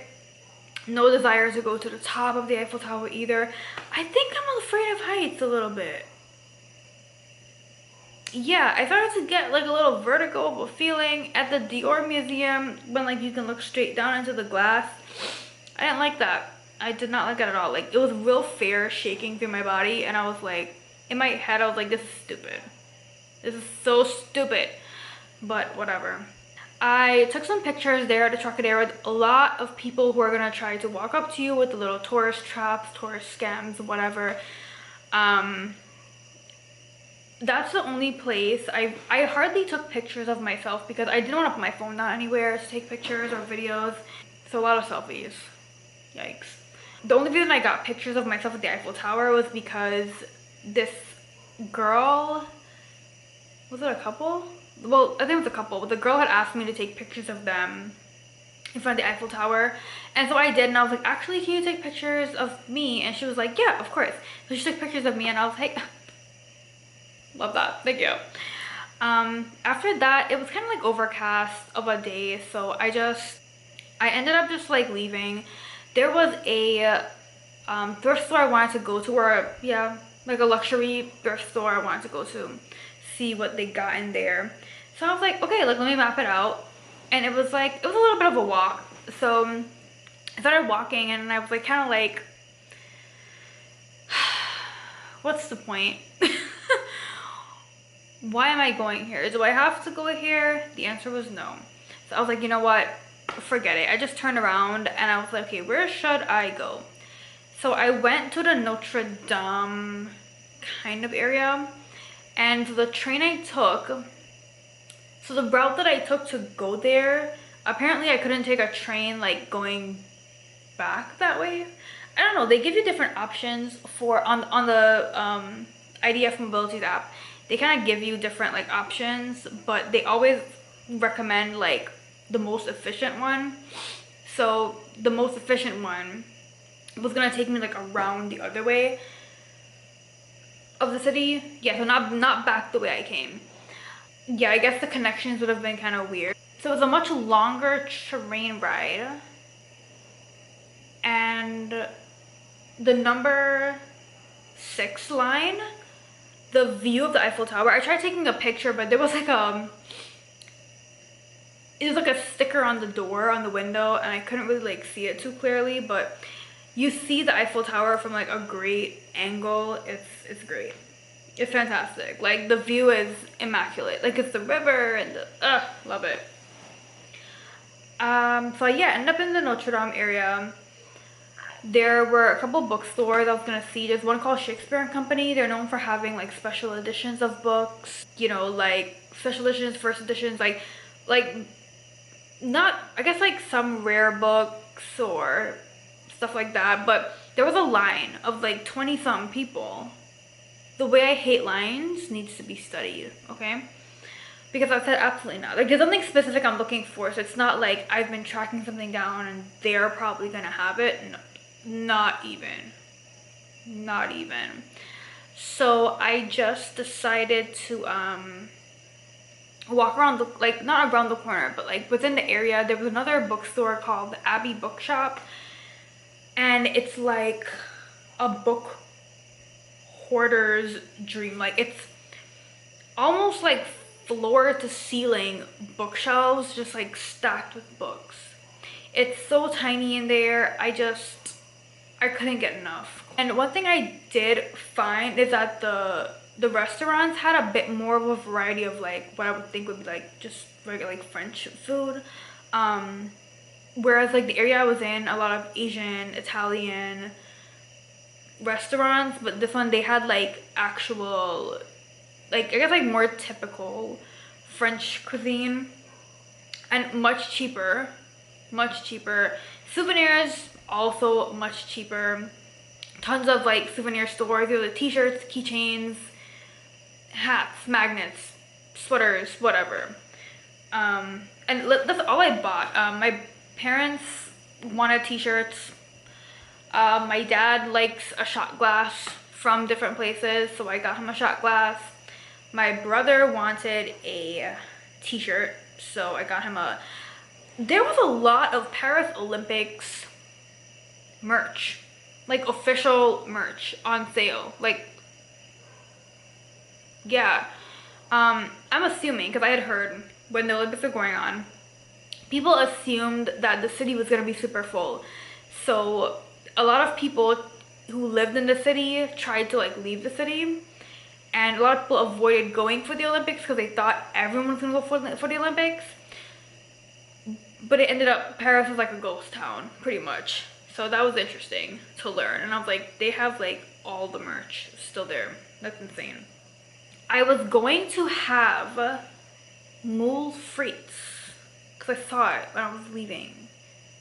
No desire to go to the top of the Eiffel Tower either. I think I'm afraid of heights a little bit. Yeah, I started to get like a little vertigo of a feeling at the Dior Museum when like you can look straight down into the glass. I didn't like that. I did not like that at all. Like it was real fair shaking through my body, and I was like, in my head I was like, this is stupid. This is so stupid. But whatever. I took some pictures there at the Trocadero. A lot of people who are gonna try to walk up to you with the little tourist traps, tourist scams, whatever. That's the only place. I hardly took pictures of myself because I didn't want to put my phone down anywhere to take pictures or videos. So a lot of selfies. Yikes. The only reason I got pictures of myself at the Eiffel Tower was because this girl, was it a couple? Well, I think it was a couple, but the girl had asked me to take pictures of them in front of the Eiffel Tower, and so I did, and I was like, actually, can you take pictures of me? And she was like, yeah, of course. So she took pictures of me, and I was like, love that, thank you. After that, it was kind of like overcast of a day, so I ended up just like leaving. There was a thrift store I wanted to go to, or yeah, like a luxury thrift store I wanted to go to, see what they got in there. So I was like, okay, like let me map it out. And it was a little bit of a walk. So I started walking, and I was like kind of like, what's the point? Why am I going here? Do I have to go here? The answer was no. So I was like, you know what? Forget it. I just turned around and I was like, okay, where should I go? So I went to the Notre Dame kind of area, and the train I took, so the route that I took to go there, apparently I couldn't take a train like going back that way. I don't know, they give you different options for on the IDF Mobilities app. They kind of give you different like options, but they always recommend like the most efficient one. So the most efficient one was gonna take me like around the other way of the city. Yeah, so not back the way I came. Yeah, I guess the connections would have been kind of weird. So it was a much longer train ride, and the number 6 line, the view of the Eiffel Tower, I tried taking a picture, but there was like it was like a sticker on the door, on the window, and I couldn't really like see it too clearly, but you see the Eiffel Tower from like a great angle. It's great. It's fantastic. Like the view is immaculate. Like it's the river and the love it. So yeah, I ended up in the Notre Dame area. There were a couple bookstores I was gonna see. There's one called Shakespeare and Company. They're known for having like special editions of books, you know, like special editions, first editions, like not, I guess like some rare books or stuff like that. But there was a line of like 20-some people. The way I hate lines needs to be studied, okay? Because I said absolutely not. Like there's something specific I'm looking for, so it's not like I've been tracking something down and they're probably gonna have it. No, not even. So I just decided to walk around the, like not around the corner, but like within the area. There was another bookstore called the Abbey Bookshop, and it's like a book hoarder's dream. Like it's almost like floor to ceiling bookshelves, just like stacked with books. It's so tiny in there. I couldn't get enough. And one thing I did find is that the restaurants had a bit more of a variety of like what I would think would be like just regular like French food, whereas like the area I was in, a lot of Asian, Italian restaurants, but this one they had like actual, like I guess like more typical French cuisine, and much cheaper. Souvenirs also much cheaper. Tons of like souvenir stores. There were the t-shirts, keychains, hats, magnets, sweaters, whatever. And that's all I bought. My parents wanted t-shirts. My dad likes a shot glass from different places, so I got him a shot glass. My brother wanted a t-shirt, so I got him a... There was a lot of Paris Olympics merch, like official merch on sale. Like, yeah. I'm assuming, because I had heard when the Olympics were going on, people assumed that the city was gonna be super full. So a lot of people who lived in the city tried to like leave the city, and a lot of people avoided going for the Olympics because they thought everyone was gonna go for the Olympics. But it ended up, Paris was like a ghost town, pretty much. So that was interesting to learn. And I was like, they have like all the merch still there. That's insane. I was going to have moules frites because I saw it when I was leaving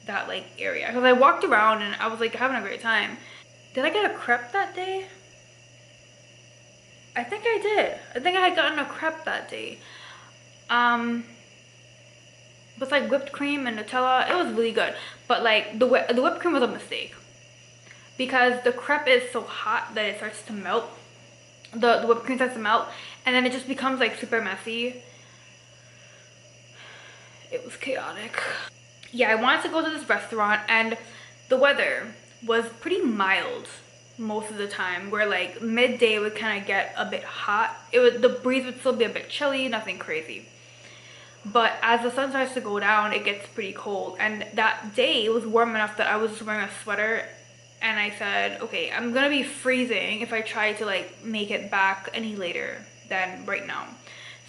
that like area. Because I walked around and I was like having a great time. Did I get a crepe that day? I think I did. I think I had gotten a crepe that day. With like whipped cream and Nutella. It was really good. But like the whipped cream was a mistake. Because the crepe is so hot that it starts to melt. The whipped cream starts to melt. And then it just becomes like super messy. It was chaotic. Yeah, I wanted to go to this restaurant and the weather was pretty mild most of the time, where like midday would kind of get a bit hot. The breeze would still be a bit chilly, nothing crazy. But as the sun starts to go down, it gets pretty cold. And that day it was warm enough that I was just wearing a sweater, and I said, okay, I'm gonna be freezing if I try to like make it back any later than right now.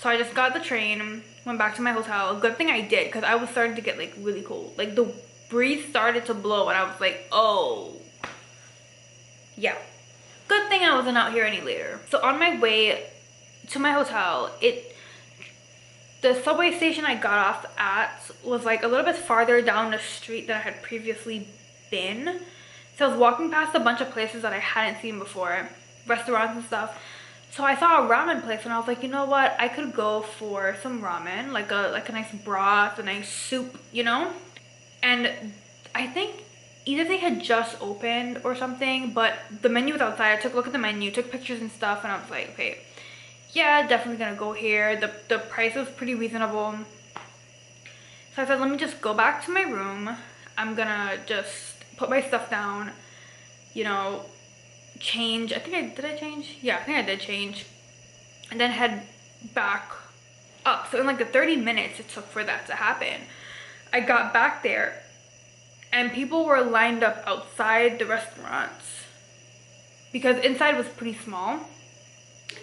So I just got the train, went back to my hotel. Good thing I did, because I was starting to get like really cold. Like the breeze started to blow and I was like, oh yeah, good thing I wasn't out here any later. So on my way to my hotel, the subway station I got off at was like a little bit farther down the street than I had previously been. So I was walking past a bunch of places that I hadn't seen before, restaurants and stuff. So I saw a ramen place and I was like, you know what? I could go for some ramen, like a nice broth, a nice soup, you know? And I think either they had just opened or something, but the menu was outside. I took a look at the menu, took pictures and stuff, and I was like, okay, yeah, definitely gonna go here. The price was pretty reasonable. So I said, let me just go back to my room. I'm gonna just put my stuff down, you know, change. Did I change? Yeah, I think I did change. And then head back up. So in like the 30 minutes it took for that to happen, I got back there and people were lined up outside the restaurants because inside was pretty small.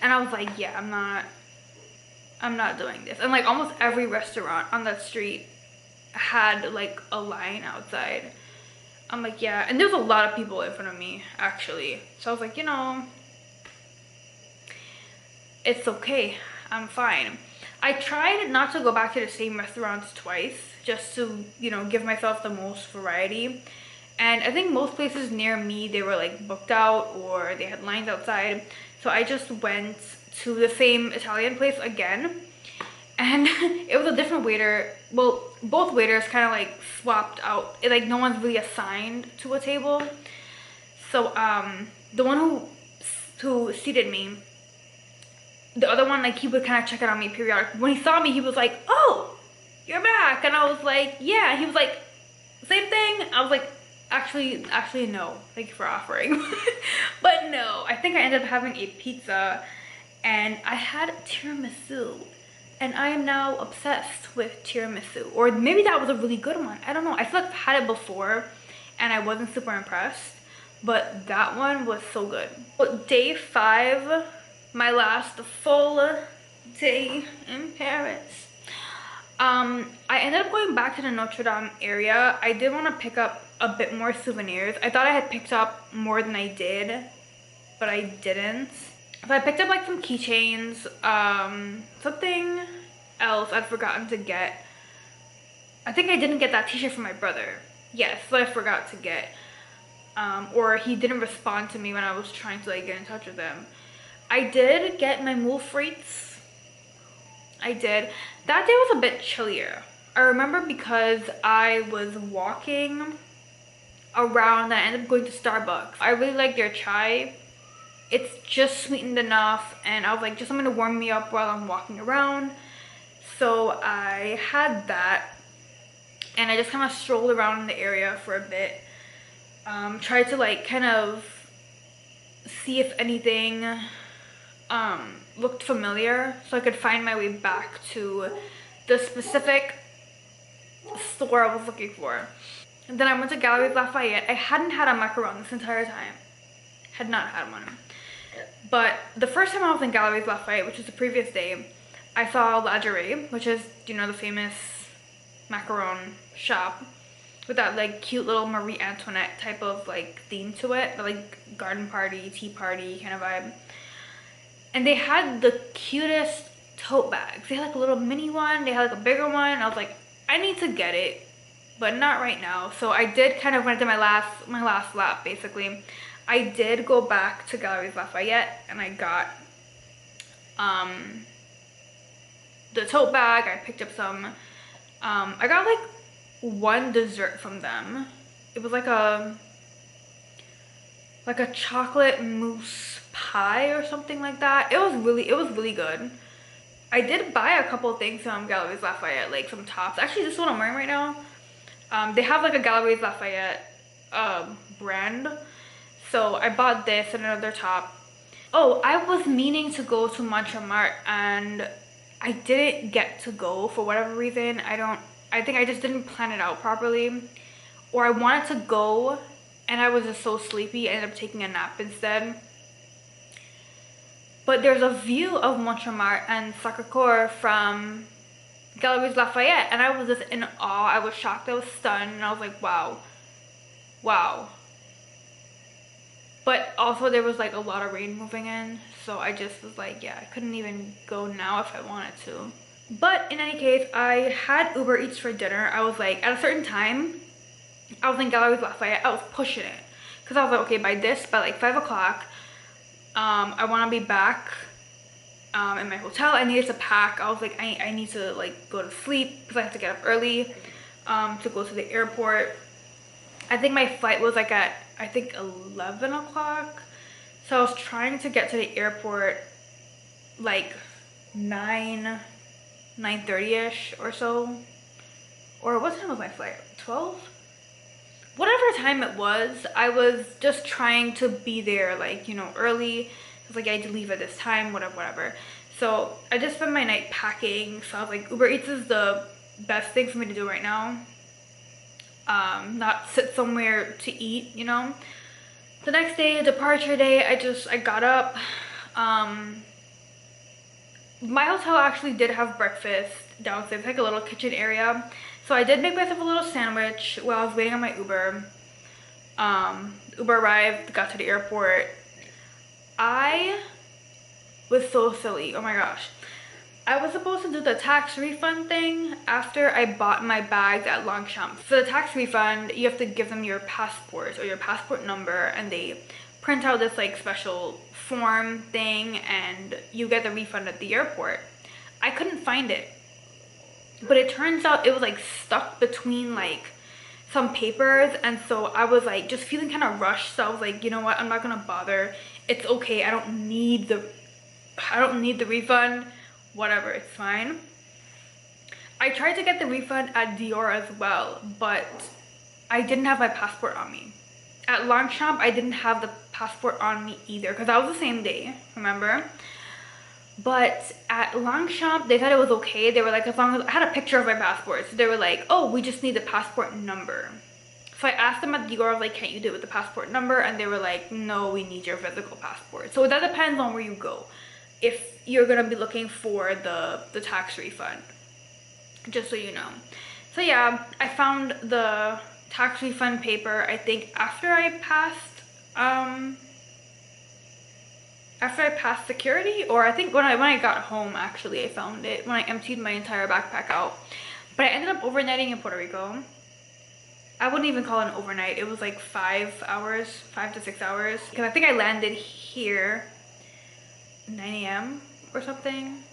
And I was like, yeah, I'm not doing this. And like almost every restaurant on that street had like a line outside. I'm like, yeah. And there's a lot of people in front of me, actually. So I was like, you know, it's okay. I'm fine. I tried not to go back to the same restaurants twice, just to, you know, give myself the most variety. And I think most places near me, they were like booked out or they had lines outside. So I just went to the same Italian place again. And it was a different waiter. Well, both waiters kind of like swapped out. Like no one's really assigned to a table. So the one who seated me, the other one, like he would kind of check in on me periodically. When he saw me, he was like, oh, you're back. And I was like, yeah. He was like, same thing. I was like, actually no, thank you for offering. But no, I think I ended up having a pizza and I had tiramisu. And I am now obsessed with tiramisu. Or maybe that was a really good one. I don't know. I feel like I've had it before and I wasn't super impressed. But that one was so good. Day 5, my last full day in Paris. I ended up going back to the Notre Dame area. I did want to pick up a bit more souvenirs. I thought I had picked up more than I did, but I didn't. So I picked up like some keychains, something else I'd forgotten to get. I think I didn't get that t-shirt from my brother. Yes, that I forgot to get. Or he didn't respond to me when I was trying to like get in touch with him. I did get my moules frites. I did. That day was a bit chillier. I remember because I was walking around and I ended up going to Starbucks. I really like their chai. It's just sweetened enough, and I was like, just something to warm me up while I'm walking around. So I had that, and I just kind of strolled around in the area for a bit. Tried to like kind of see if anything looked familiar so I could find my way back to the specific store I was looking for. And then I went to Galeries Lafayette. I hadn't had a macaron this entire time. Had not had one. But the first time I was in Galeries Lafayette, which was the previous day, I saw La Durée, which is, you know, the famous macaron shop with that like cute little Marie Antoinette type of like theme to it, the, like garden party, tea party kind of vibe. And they had the cutest tote bags. They had like a little mini one, they had like a bigger one. I was like, I need to get it, but not right now. So I did kind of, when I did my last lap basically, I did go back to Galeries Lafayette and I got the tote bag. I picked up some, I got like one dessert from them. It was like a chocolate mousse pie or something like that. It was really good. I did buy a couple things from Galeries Lafayette, like some tops. Actually, this is what I'm wearing right now. They have like a Galeries Lafayette brand. So I bought this and another top. Oh, I was meaning to go to Montmartre and I didn't get to go for whatever reason. I think I just didn't plan it out properly. Or I wanted to go and I was just so sleepy, I ended up taking a nap instead. But there's a view of Montmartre and Sacré-Cœur from Galeries Lafayette, and I was just in awe. I was shocked, I was stunned, and I was like, wow. Wow. But also there was like a lot of rain moving in, so I just was like, yeah, I couldn't even go now if I wanted to. But in any case, I had Uber Eats for dinner. I was like, at a certain time, I was in Galeries Lafayette, I was pushing it. Because I was like, okay, by like 5 o'clock, I want to be back in my hotel. I needed to pack. I was like, I need to like go to sleep because I have to get up early to go to the airport. I think my flight was like at, I think 11 o'clock. So I was trying to get to the airport like 9:30ish or so. Or what time was my flight? 12? Whatever time it was, I was just trying to be there like, you know, early. I was like, I had to leave at this time, whatever. So I just spent my night packing. So I was like, Uber Eats is the best thing for me to do right now. Not sit somewhere to eat, you know. The next day, departure day, I got up. My hotel actually did have breakfast downstairs, like a little kitchen area. So I did make myself a little sandwich while I was waiting on my Uber. Uber arrived, got to the airport. I was so silly, oh my gosh. I was supposed to do the tax refund thing after I bought my bags at Longchamp. For the tax refund, you have to give them your passport or your passport number, and they print out this like special form thing and you get the refund at the airport. I couldn't find it, but it turns out it was like stuck between like some papers, and so I was like just feeling kind of rushed. So I was like, you know what, I'm not gonna bother. It's okay, I don't need the refund. Whatever, it's fine. I tried to get the refund at Dior as well, but I didn't have my passport on me. At Longchamp, I didn't have the passport on me either because that was the same day, remember? But at Longchamp, they thought it was okay. They were like, as long as I had a picture of my passport, so they were like, oh, we just need the passport number. So I asked them at Dior, I was like, can't you do it with the passport number? And they were like, no, we need your physical passport. So that depends on where you go, if you're gonna be looking for the tax refund, just so you know. So yeah, I found the tax refund paper, I think after I passed security, or I think when I got home, actually I found it when I emptied my entire backpack out. But I ended up overnighting in Puerto Rico. I wouldn't even call it an overnight, it was like 5 to 6 hours, because I think I landed here 9 a.m. or something.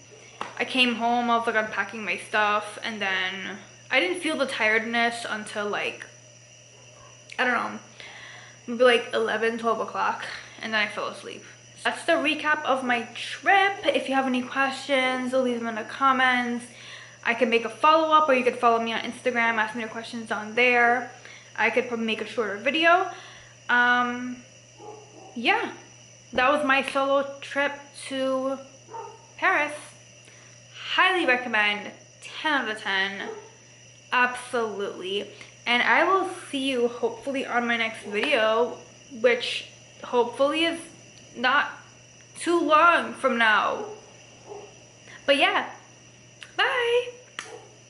I came home, I was like unpacking my stuff, and then I didn't feel the tiredness until like, I don't know, maybe like 11, 12 o'clock, and then I fell asleep. That's the recap of my trip. If you have any questions, leave them in the comments. I could make a follow-up, or you could follow me on Instagram, ask me your questions on there. I could probably make a shorter video. Yeah, that was my solo trip to Paris. Highly recommend, 10 out of 10, absolutely. And I will see you hopefully on my next video, which hopefully is not too long from now. But yeah, bye.